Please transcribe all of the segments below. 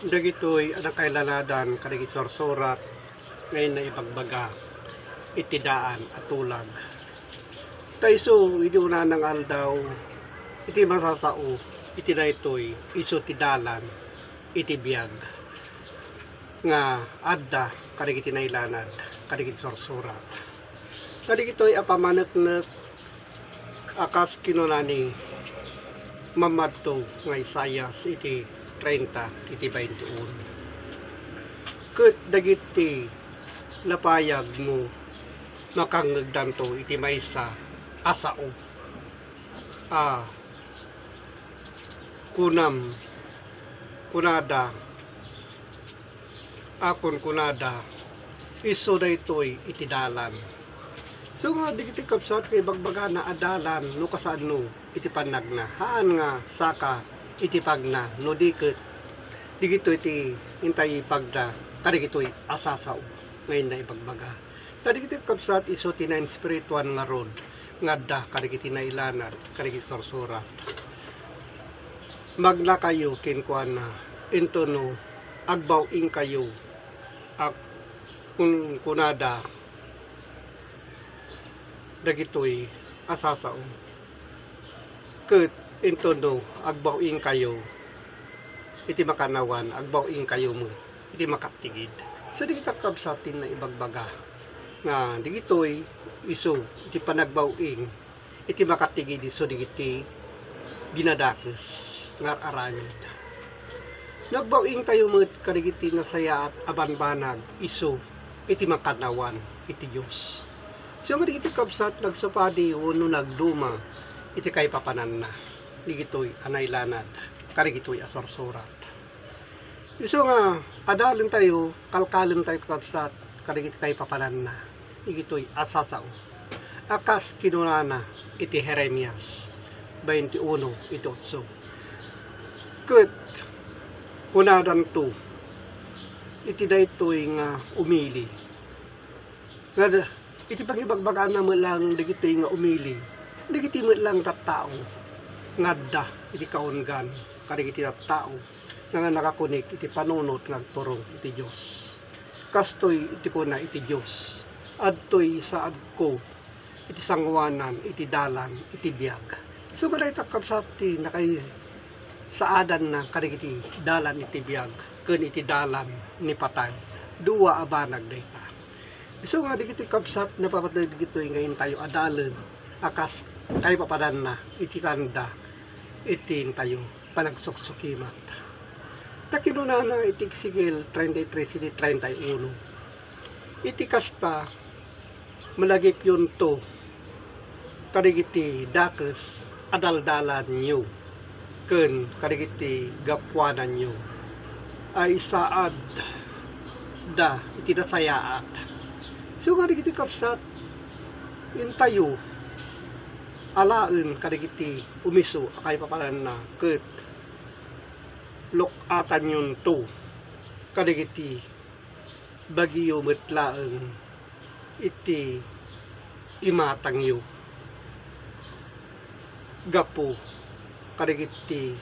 Dagitoy anak kailaladan kadagiti sorsorat ngayon na ibagbaga itidaan at tulag. Taiso idi una ng aldaw iti masasao iti daytoy iso tidalan iti biyag nga adda kadagiti nailanad kadagiti sorsorat. Kadagitoy apamaneknek akas kinunani mamadto nga Isayas iti 30 iti 21. Ket dagiti lapayag mo makangegdanto iti maysa asao kunam kunada akon kunada iso daytoy iti dalan. So nga digiti kapsat kay bagbaga na adalan no kasano iti panagna haan nga saka iti pagna no diket digito iti intay pagda kadagitoy asasao ngayon na ibagbaga. Kadagiti kapsat iso tinain spiritual nga road ngadda kadagiti nailanad kadagiti sorsorat. Magna kayo kinkuan na intono agbawing kayo kung kunada dagitoy asasao ket intono agbawing kayo iti makanawan agbawing kayo mo iti makaptigid. So digita kabsatin na ibagbaga nga digitoy iso iti panagbawing iti makaptigid iso digiti ginadakes nga aranid. Nagbawing tayo met kadagiti nasaya at abanbanag iso iti makanawan iti Dios. So nga digiti kabsat nagsapadi uno nagduma iti kay papanan na digitoy anaylanad kadagitoy asorsorat. Iso nga adalin tayo kalkalin tayo kabsat kadagiti kay papanan na digitoy asasao akas kinunana iti Jeremias 21:8. Ket kunadan to iti daytoy nga umili nga iti pagibagbagaan na lang digitoy nga umili digiti lang tattao ngadda iti kaungan kadagiti tattao nga nakakunik iti panunot nagturong iti Dios. Kastoy iti kuna iti Dios adtoy sa adko iti sangwanan iti dalan iti biyag. So kaday takabsati nakay saadan na kadagiti dalan iti biyag ken iti dalan ni patay duwa abanag dayta. So nga digiti kabsat napapatay digitoy ngayon tayo adalen akas kay papadan na iti kanda itin tayo panagsuksukimat. Takinunana iti Ezekiel 33:31 iti kasta malagip yun to kadagiti dakes adaldalan nyo ken kadagiti gapwanan nyo ay saad da iti nasayaat. So nga digiti kapsat intayo alaen kadagiti umiso akay papalan na ket lokatan yun to kadagiti bagiyo metlaeng iti imatang yo gapo kadagiti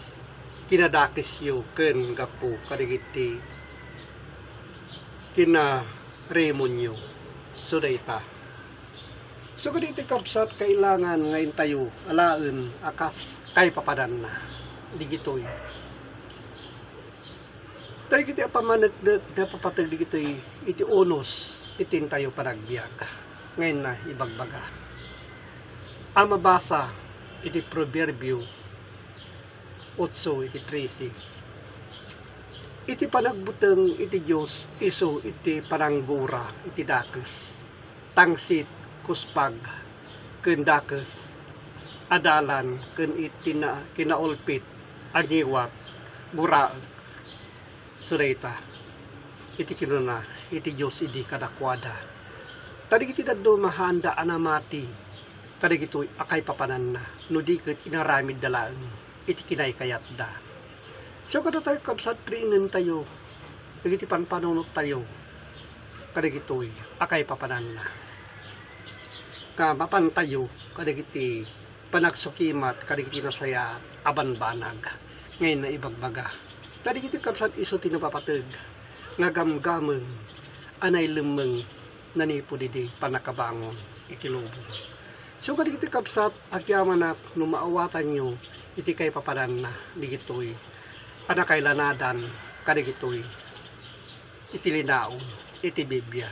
kinadakis yo ken gapo kadagiti kinaremon yo. So dayta. So kadagiti kapsat kailangan ngayon tayo alaen akas kay papadan na digitoy. Tayo kiti apamanet na papatag digitoy iti onos itin tayo panagbiag ngayon na ibagbaga. Amabasa iti Proverbio 8 iti 13 iti panagbuteng iti Dios iso iti pananggura iti dakes tangsit kuspag ken dakes adalan ken iti kinaulpit agiwat guraeg. Sureta iti kinuna iti Dios idi kadakwada tadigiti daddo mahanda anamati kadagitoy akay papanan na no diket inaramid dalaeng iti kinay kayat da. So kada tayo kabsat triingen tayo dagiti panpanunot tayo kadagitoy akay papanan na nga mapantayo kadagiti panagsukimat kadagiti nasaya abanbanag ngayon na ibagbaga Tadi iti kapsat iso tinapapateg nga gamgameng anay lemeng nanipo didi panakabangon iti lubong. So kadi iti kapsat agyaman na numaawatan nyo iti kay papadan na digitoy panakailanadan kadigitoy iti linaon iti Biblia.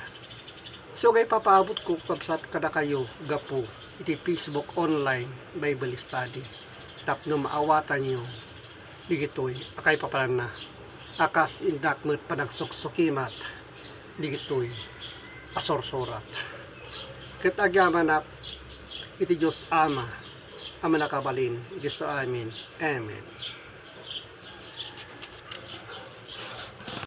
So kay papaabot ko kapsat kada kayo gapo iti Facebook online Bible study tapno maawatan nyo digitoy akay papadan na akas indak met panagsuksukimat digitoy asorsorat ket agyaman na iti Diyos Ama ama nakabalin iti sa amin. Amen.